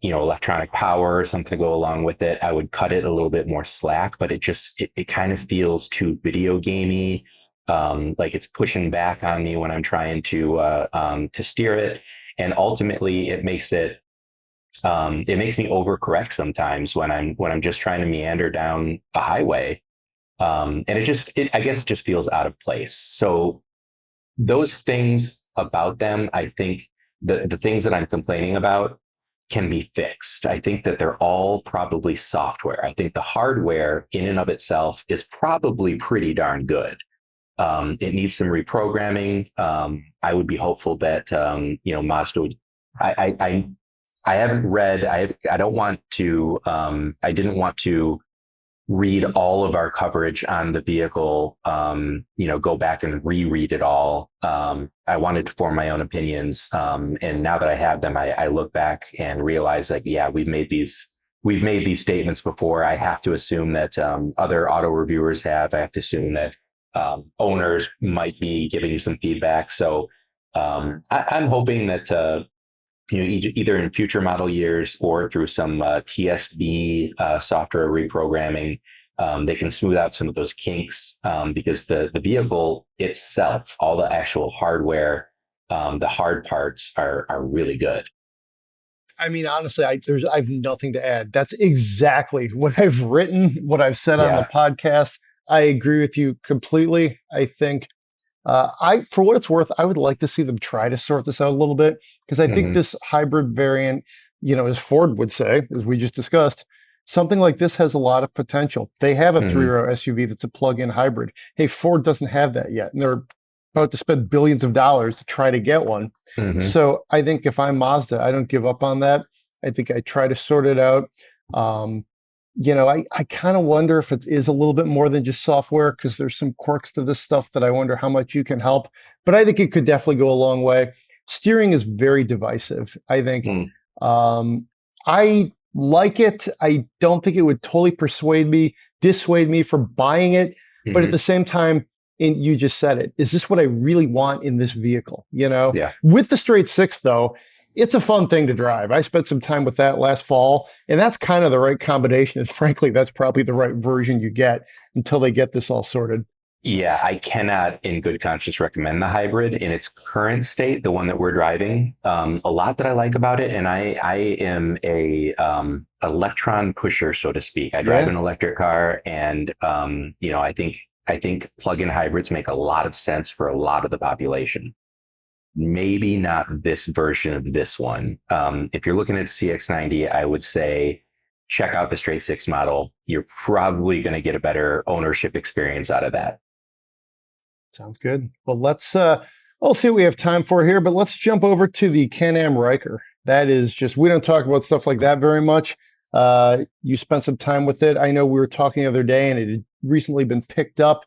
electronic power or something to go along with it, I would cut it a little bit more slack. But it kind of feels too video gamey, like it's pushing back on me when I'm trying to steer it. And ultimately it makes me overcorrect sometimes when I'm just trying to meander down a highway. And I guess it just feels out of place. So those things about them, I think the things that I'm complaining about can be fixed. I think that they're all probably software. I think the hardware in and of itself is probably pretty darn good. It needs some reprogramming. I would be hopeful that, Mazda would, I haven't read, I don't want to, I didn't want to read all of our coverage on the vehicle, go back and reread it all. I wanted to form my own opinions. And now that I have them, I look back and realize, like, yeah, we've made these statements before. I have to assume that other auto reviewers have. I have to assume that owners might be giving some feedback. So I'm hoping that either in future model years or through some TSB software reprogramming, they can smooth out some of those kinks, because the vehicle itself, all the actual hardware, the hard parts are really good. I mean, honestly, I have nothing to add. That's exactly what I've written, what I've said on the Yeah. podcast. I agree with you completely. I think for what it's worth, I would like to see them try to sort this out a little bit because I think Hmm. this hybrid variant, as Ford would say, as we just discussed, something like this has a lot of potential. They have a Hmm. three-row SUV that's a plug-in hybrid. Hey, Ford doesn't have that yet, and they're about to spend billions of dollars to try to get one. Hmm. So I think if I'm Mazda, I don't give up on that. I think I try to sort it out. Um, I kind of wonder if it is a little bit more than just software because there's some quirks to this stuff that I wonder how much you can help. But I think it could definitely go a long way. Steering is very divisive. I think Hmm. I like it. I don't think it would totally dissuade me from buying it. But at Hmm. the same time, and you just said it, is this what I really want in this vehicle? Yeah. With the straight six, though, it's a fun thing to drive. I spent some time with that last fall, and that's kind of the right combination. And frankly, that's probably the right version you get until they get this all sorted. Yeah, I cannot in good conscience recommend the hybrid in its current state, the one that we're driving. A lot that I like about it, and I am a electron pusher, so to speak. I drive Yeah, an electric car, and I think plug-in hybrids make a lot of sense for a lot of the population. Maybe not this version of this one. If you're looking at CX-90, I would say check out the straight six model. You're probably going to get a better ownership experience out of that. sounds good. Well, I'll see what we have time for here, but let's jump over to the Can-Am Ryker. That is just, we don't talk about stuff like that very much. You spent some time with it. I know we were talking the other day and it had recently been picked up.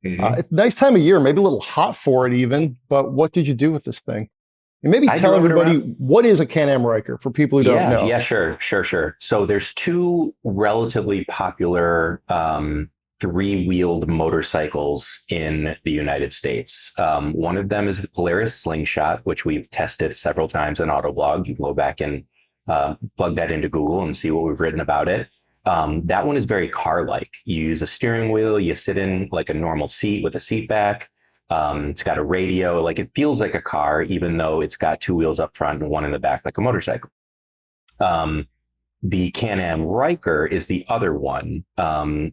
Mhm. It's a nice time of year, maybe a little hot for it even, but what did you do with this thing? And maybe I tell drove it everybody around. what is a Can-Am Ryker for people who don't Yeah, know. yeah, sure. So there's two relatively popular three-wheeled motorcycles in the United States. One of them is the Polaris Slingshot, which we've tested several times on Autoblog. You can go back and plug that into Google and see what we've written about it. That one is very car-like. You use a steering wheel, you sit in like a normal seat with a seat back. It's got a radio, like it feels like a car, even though it's got two wheels up front and one in the back, like a motorcycle. Um, the Can-Am Ryker is the other one.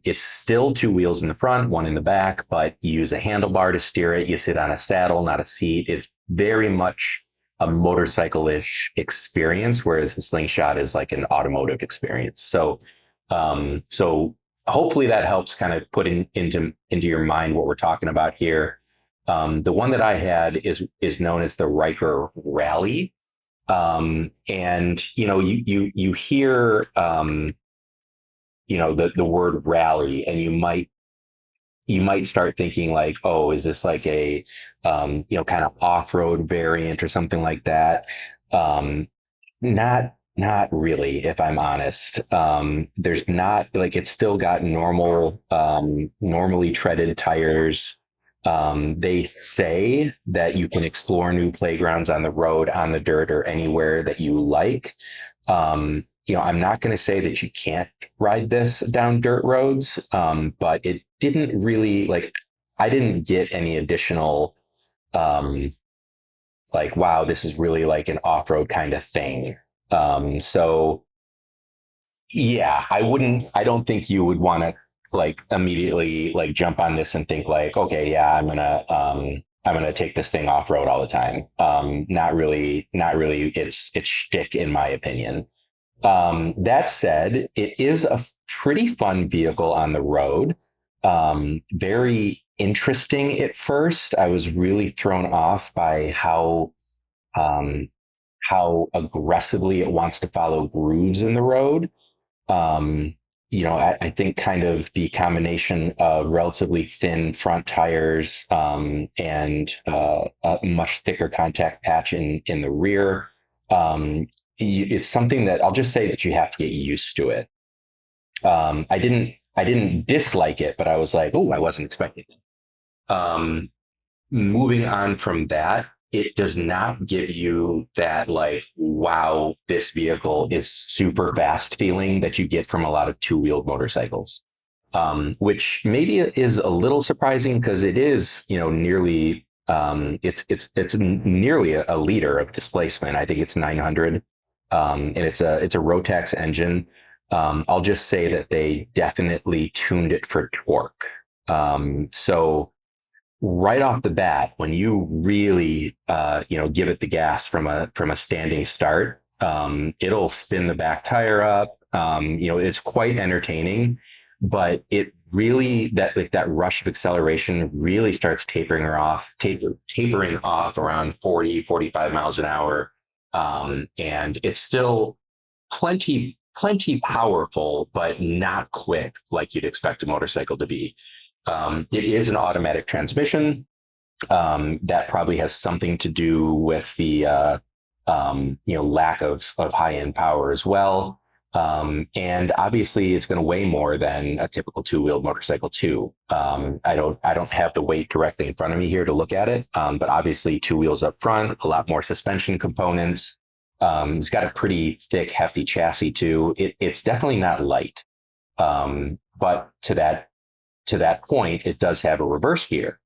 It's still two wheels in the front, one in the back, but you use a handlebar to steer it. You sit on a saddle, not a seat. It's very much a motorcycle-ish experience, whereas the Slingshot is like an automotive experience. So hopefully that helps kind of put into your mind what we're talking about here. The one that I had is known as the Ryker Rally. And you hear the word rally, and you might start thinking like, oh, is this like a kind of off-road variant or something like that? Not really, if I'm honest. There's not like it's still got normally treaded tires. They say that you can explore new playgrounds on the road, on the dirt, or anywhere that you like. I'm not going to say that you can't ride this down dirt roads, but it didn't really like, I didn't get any additional, um, like, wow, this is really like an off-road kind of thing. So yeah, I don't think you would want to like immediately like jump on this and think like, okay, yeah, I'm gonna take this thing off road all the time. Not really it's shtick in my opinion. That said, it is a pretty fun vehicle on the road. Very interesting at first. I was really thrown off by um, how aggressively it wants to follow grooves in the road. um, I think kind of the combination of relatively thin front tires, and a much thicker contact patch in the rear. It's something that I'll just say that you have to get used to it. I didn't dislike it, but I was like, oh, I wasn't expecting it. Moving on from that, it does not give you that like, wow, this vehicle is super fast feeling that you get from a lot of two-wheeled motorcycles. Which maybe is a little surprising because it is, nearly it's nearly a liter of displacement. I think it's 900 and it's a Rotax engine. I'll just say that they definitely tuned it for torque. So right off the bat, when you really give it the gas from a standing start, it'll spin the back tire up. It's quite entertaining, but it really that rush of acceleration really starts tapering off around 40, 45 miles an hour. And it's still plenty powerful, but not quick like you'd expect a motorcycle to be. It is an automatic transmission. That probably has something to do with the lack of high end power as well. And obviously, it's going to weigh more than a typical two-wheeled motorcycle too. I don't have the weight directly in front of me here to look at it, but obviously, two wheels up front, a lot more suspension components. It's got a pretty thick, hefty chassis too. It's definitely not light, but to that point, it does have a reverse gear,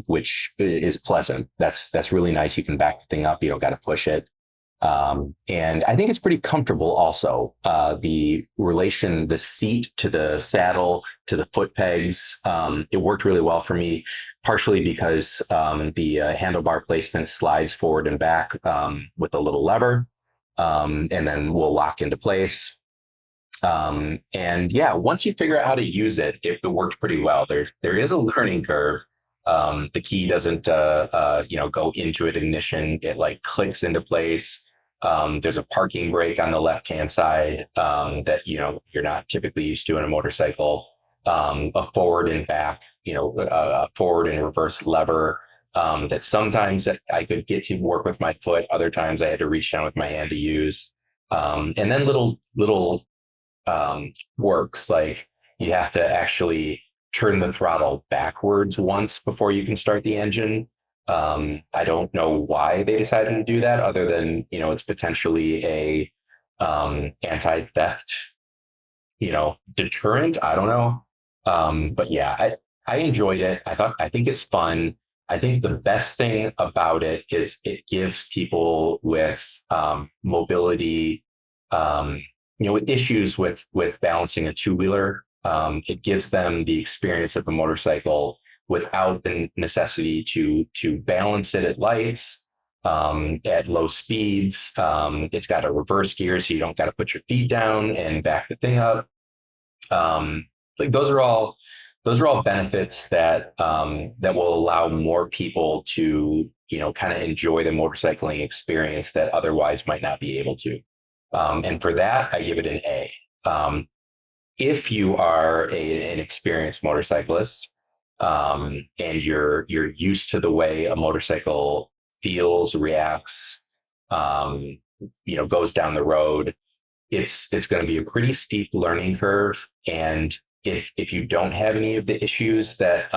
which is pleasant. That's really nice. You can back the thing up. You don't got to push it. And I think it's pretty comfortable also. The seat to the saddle, to the foot pegs, it worked really well for me, partially because the handlebar placement slides forward and back with a little lever, and then will lock into place. And yeah, once you figure out how to use it, it worked pretty well. There is a learning curve. The key doesn't go into it ignition. It like clicks into place. There's a parking brake on the left-hand side that you're not typically used to in a motorcycle. A forward and back, a forward and reverse lever that sometimes I could get to work with my foot. Other times I had to reach down with my hand to use. And then little works like you have to actually turn the throttle backwards once before you can start the engine. I don't know why they decided to do that, other than it's potentially a anti-theft deterrent. I don't know. But yeah, I enjoyed it. I think it's fun. I think the best thing about it is it gives people with mobility, with issues with balancing a two-wheeler. It gives them the experience of a motorcycle without the necessity to balance it at lights, at low speeds. It's got a reverse gear, so you don't got to put your feet down and back the thing up. Like those are all benefits that will allow more people to kind of enjoy the motorcycling experience that otherwise might not be able to. And for that, I give it an A. If you are an experienced motorcyclist, and you're used to the way a motorcycle feels, reacts, goes down the road, it's going to be a pretty steep learning curve. And if you don't have any of the issues that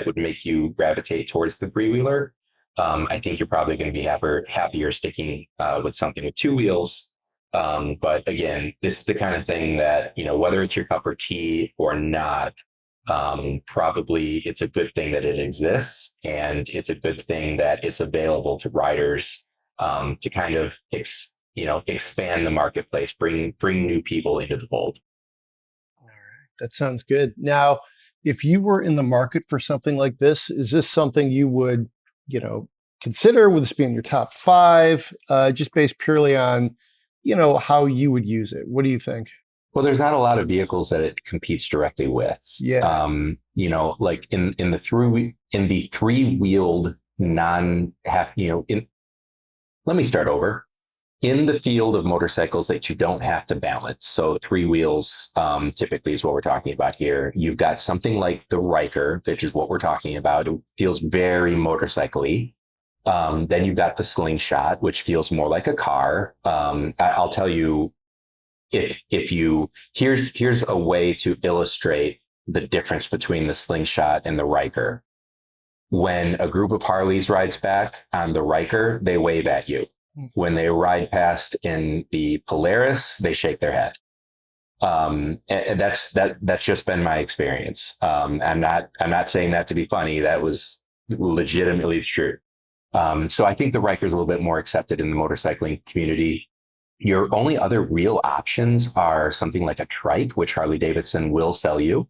would make you gravitate towards the three-wheeler, I think you're probably going to be happier sticking with something with two wheels. But again, this is the kind of thing that, whether it's your cup of tea or not, probably it's a good thing that it exists, and it's a good thing that it's available to riders to kind of expand the marketplace, bring new people into the fold. All right, that sounds good. Now, if you were in the market for something like this, is this something you would, consider? Would this be in your top 5, just based purely on, how you would use it? What do you think? Well, there's not a lot of vehicles that it competes directly with. Yeah. Like in the three-wheeled let me start over. In the field of motorcycles that you don't have to balance, so 3 wheels typically is what we're talking about here. You've got something like the Ryker, which is what we're talking about. It feels very motorcycle-y. Then you've got the Slingshot, which feels more like a car. I'll tell you, here's a way to illustrate the difference between the Slingshot and the Ryker. When a group of Harleys rides back on the Ryker, they wave at you. When they ride past in the Polaris, they shake their head. And that's just been my experience. I'm not saying that to be funny. That was legitimately true. So I think the Ryker is a little bit more accepted in the motorcycling community. Your only other real options are something like a trike, which Harley Davidson will sell you.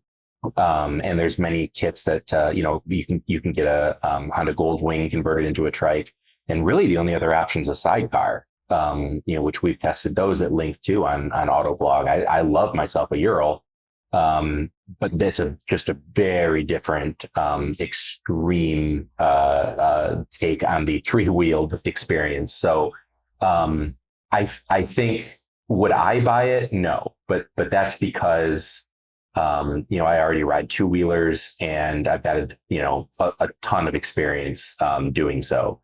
And there's many kits that you can get a Honda Gold Wing converted into a trike. And really, the only other option is a sidecar. Which we've tested those at length too on Autoblog. I love myself a Ural, but that's just a very different extreme take on the three-wheeled experience. So I think, would I buy it? No, but that's because I already ride two-wheelers and I've got a ton of experience doing so.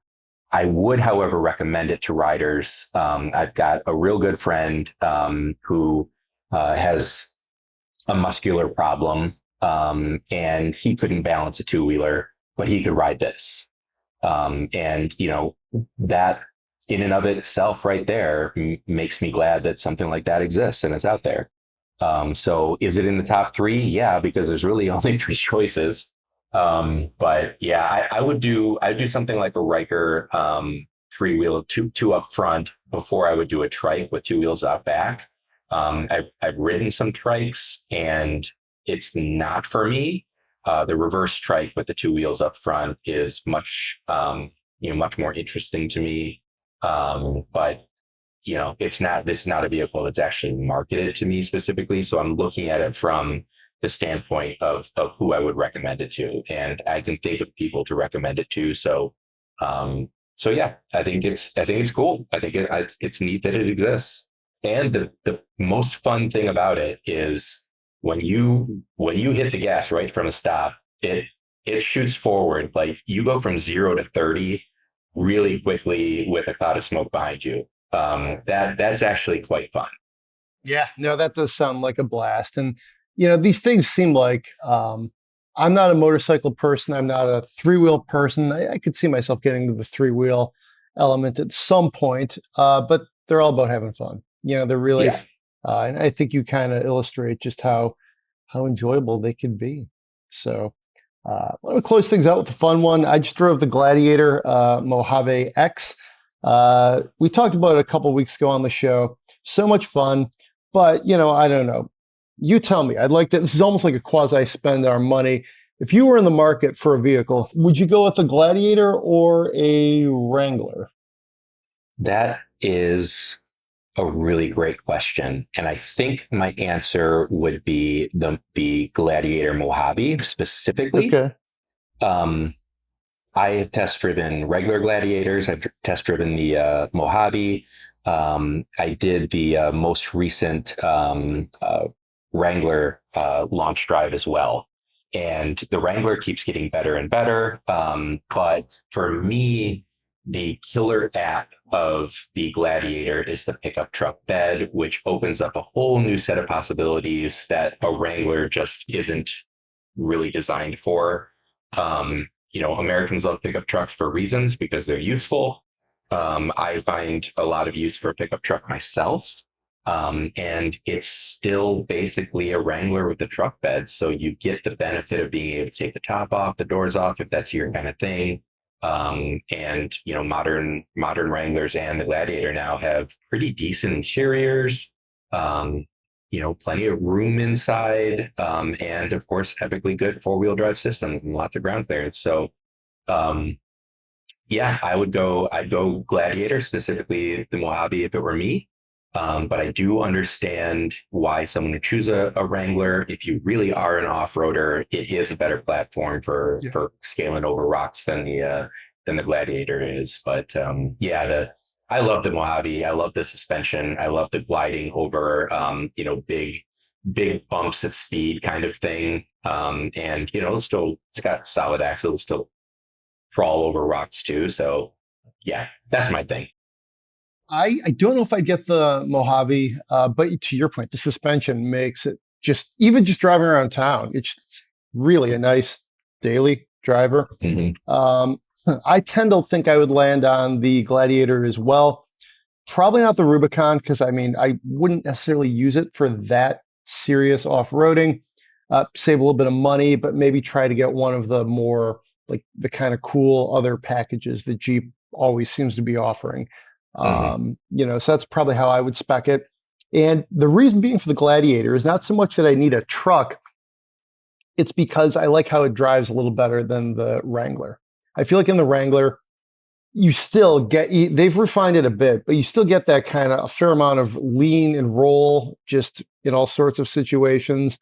I would, however, recommend it to riders. I've got a real good friend who has a muscular problem, and he couldn't balance a two-wheeler, but he could ride this. And that in and of itself right there makes me glad that something like that exists and it's out there. So is it in the top three? Yeah, because there's really only three choices. But yeah, I'd do something like a Ryker three-wheel, two up front before I would do a trike with two wheels out back. I've ridden some trikes and it's not for me. The reverse trike with the two wheels up front is much more interesting to me. But this is not a vehicle that's actually marketed to me specifically. So I'm looking at it from the standpoint of who I would recommend it to. And I can think of people to recommend it to. So yeah, I think it's cool. I think it's neat that it exists. And the most fun thing about it is when you hit the gas right from the stop, it shoots forward. Like you go from 0 to 30 really quickly with a cloud of smoke behind you. That's actually quite fun. Yeah, no, that does sound like a blast. And, these things seem like, I'm not a motorcycle person. I'm not a three-wheel person. I could see myself getting to the three-wheel element at some point, but they're all about having fun. They're really, Yeah. and I think you kind of illustrate just how enjoyable they can be. So let me close things out with a fun one. I just drove the Gladiator Mojave X. We talked about it a couple weeks ago on the show. So much fun, but I don't know. You tell me. I'd like to. This is almost like a quasi spend our money. If you were in the market for a vehicle, would you go with a Gladiator or a Wrangler? That is a really great question. And I think my answer would be the Gladiator Mojave specifically. Okay. I have test driven regular Gladiators. I've test driven the Mojave. I did the most recent Wrangler launch drive as well. And the Wrangler keeps getting better and better. But for me, the killer app of the Gladiator is the pickup truck bed, which opens up a whole new set of possibilities that a Wrangler just isn't really designed for. Americans love pickup trucks for reasons because they're useful. I find a lot of use for a pickup truck myself. And it's still basically a Wrangler with a truck bed. So you get the benefit of being able to take the top off, the doors off, if that's your kind of thing. And modern Wranglers and the Gladiator now have pretty decent interiors. Plenty of room inside, and of course, epically good four-wheel drive system and lots of ground clearance. So, yeah, I'd go Gladiator, specifically the Mojave if it were me. But I do understand why someone would choose a Wrangler. If you really are an off-roader, it is a better platform for scaling over rocks than the Gladiator is. But I love the Mojave. I love the suspension. I love the gliding over big bumps at speed kind of thing. And it's got solid axle, still crawl over rocks too. So yeah, that's my thing. I don't know if I'd get the Mojave, but to your point, the suspension makes it just driving around town. It's really a nice daily driver. Mm-hmm. I tend to think I would land on the Gladiator as well. Probably not the Rubicon because I wouldn't necessarily use it for that serious off-roading. Save a little bit of money, but maybe try to get one of the more like the kind of cool other packages that Jeep always seems to be offering. Hmm. So that's probably how I would spec it. And the reason being for the Gladiator is not so much that I need a truck, it's because I like how it drives a little better than the Wrangler. I feel like in the Wrangler, you still get, they've refined it a bit, but you still get that kind of a fair amount of lean and roll just in all sorts of situations.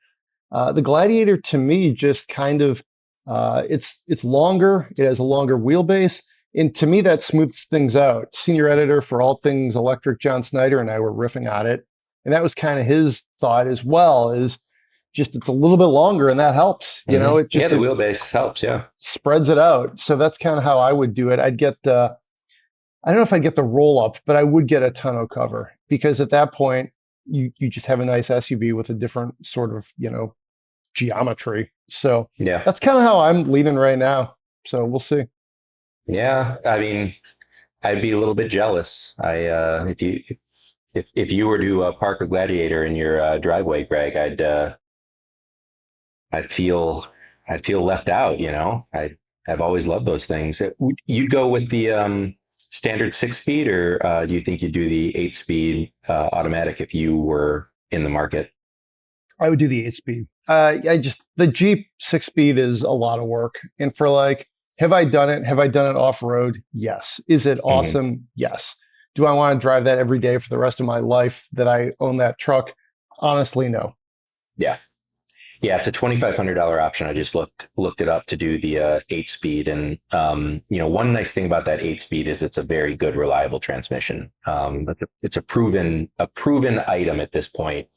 The Gladiator to me just kind of, it's longer, it has a longer wheelbase, and to me that smooths things out. Senior editor for all things electric, John Snyder, and I were riffing on it, and that was kind of his thought as well. Is just it's a little bit longer, and that helps. Hmm. It Yeah, just the it wheelbase helps. Yeah. spreads it out. So that's kind of how I would do it. I'd get I don't know if I'd get the roll up, but I would get a tonneau cover because at that point you just have a nice SUV with a different sort of geometry. So Yeah. that's kind of how I'm leaning right now. So we'll see. Yeah. I mean, I'd be a little bit jealous. If you were to park a Gladiator in your driveway, Greg, I'd feel I'd feel left out. I've always loved those things. You'd go with the standard 6 speed, or do you think you'd do the 8 speed automatic if you were in the market? I would do the 8 speed. The Jeep 6 speed is a lot of work. And for like, have I done it? Have I done it off road? Yes. Is it Hmm. awesome? Yes. Do I want to drive that every day for the rest of my life that I own that truck? Honestly, no. Yeah. Yeah, it's a $2,500 option. I just looked it up to do the 8 speed, and one nice thing about that 8 speed is it's a very good, reliable transmission. It's a proven item at this point.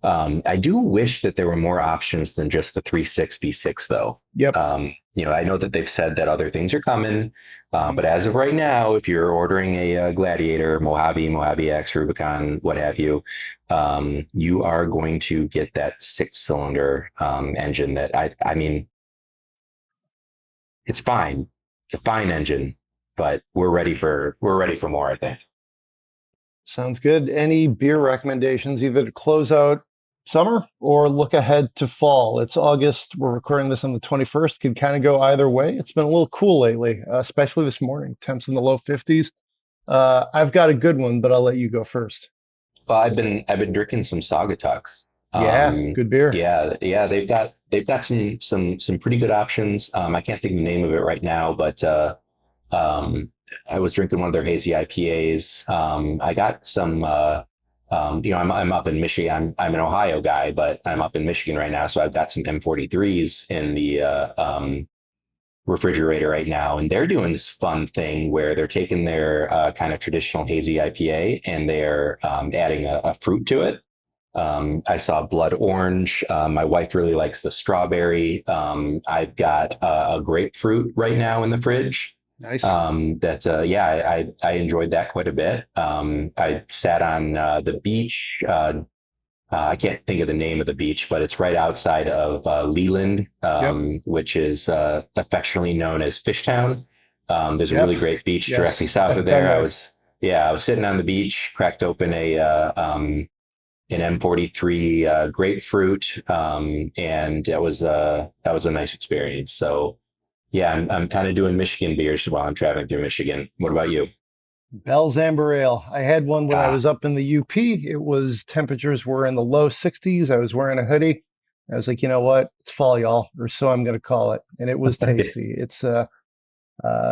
I do wish that there were more options than just the 3.6 V6, though. Yep. I know that they've said that other things are coming, Mhm. but as of right now, if you're ordering a Gladiator, Mojave X, Rubicon, what have you, you are going to get that six-cylinder engine that I mean, it's fine. It's a fine engine, but we're ready for more, I think. Sounds good. Any beer recommendations, either to close out summer or look ahead to fall? It's August. We're recording this on the 21st. Could kind of go either way. It's been a little cool lately, especially this morning. Temps in the low 50s. I've got a good one, but I'll let you go first. Well, I've been drinking some Saugatucks. Yeah, good beer. Yeah, yeah, they've got some pretty good options. I can't think of the name of it right now, but um, I was drinking one of their hazy IPAs. I got some. I'm up in Michigan. I'm an Ohio guy, but I'm up in Michigan right now, so I've got some M43s in the refrigerator right now, and they're doing this fun thing where they're taking their kind of traditional hazy IPA and they're adding a fruit to it. I saw blood orange. My wife really likes the strawberry. I've got a grapefruit right now in the fridge. Nice. Yeah, I enjoyed that quite a bit. I sat on the beach. I can't think of the name of the beach, but it's right outside of Leland, Yep. which is affectionately known as Fishtown. There's a Yep. really great beach directly Yes, south of I've been there. I there. was, yeah, I was sitting on the beach, cracked open an M43 grapefruit, and that was a nice experience. So yeah, I'm kind of doing Michigan beers while I'm traveling through Michigan. What about you? Bell's Amber Ale. I had one when I Ah, was up in the UP. It was temperatures were in the low 60s. I was wearing a hoodie. I was like, you know what? It's fall, y'all, or so I'm going to call it. And it was tasty. It's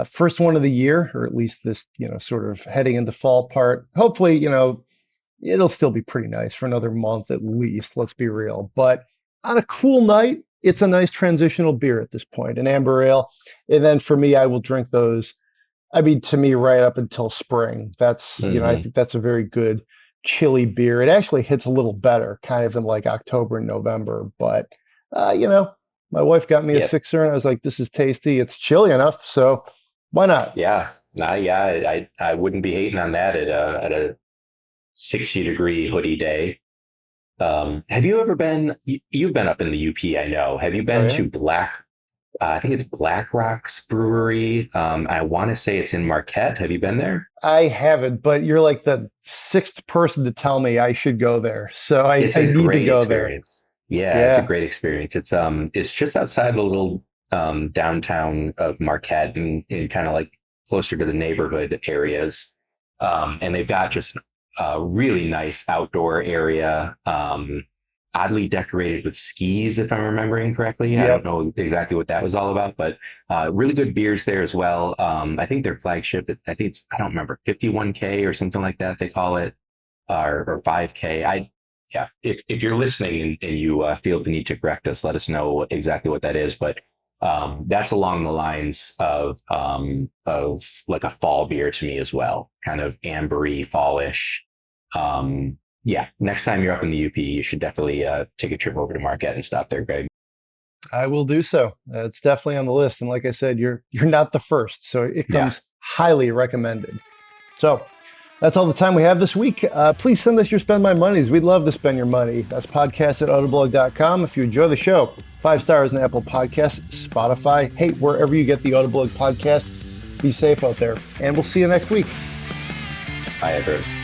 first one of the year, or at least this, sort of heading into fall part. Hopefully, it'll still be pretty nice for another month at least. Let's be real. But on a cool night, it's a nice transitional beer at this point, an amber ale. And then for me, I will drink those. I mean, to me, right up until spring. I hmm. think that's a very good chilly beer. It actually hits a little better, kind of in like October and November. But uh, you know, my wife got me a Yeah, sixer, and I was like, "This is tasty. It's chilly enough, so why not?" yeah. Nah, yeah, I wouldn't be hating on that at a 60-degree hoodie day. Have you ever been? You've been up in the UP, I know. Have you Oh been yeah. to Black? I think it's Black Rock's Brewery. I want to say it's in Marquette. Have you been there? I haven't, but you're like the sixth person to tell me I should go there. So I, It's I a need to great go there. experience. Yeah, it's a Yeah. great experience. It's just outside the little downtown of Marquette and kind of like closer to the neighborhood areas. And they've got just a really nice outdoor area, oddly decorated with skis, if I'm remembering correctly. I don't Yep. know exactly what that was all about, but really good beers there as well. I think their flagship, I think it's, I don't remember, 51K or something like that, they call it, or 5K. Yeah, if you're listening and you feel the need to correct us, let us know exactly what that is. But that's along the lines of like a fall beer to me as well, kind of ambery, fallish. Yeah, next time you're up in the UP, you should definitely take a trip over to Marquette and stop there, Greg. I will do so. It's definitely on the list. And like I said, you're not the first, so it Yeah. comes highly recommended. So that's all the time we have this week. Please send us your Spend My Monies. We'd love to spend your money. That's podcast@autoblog.com. If you enjoy the show, 5 stars on Apple Podcasts, Spotify, hey, wherever you get the Autoblog podcast. Be safe out there, and we'll see you next week. Bye, everyone.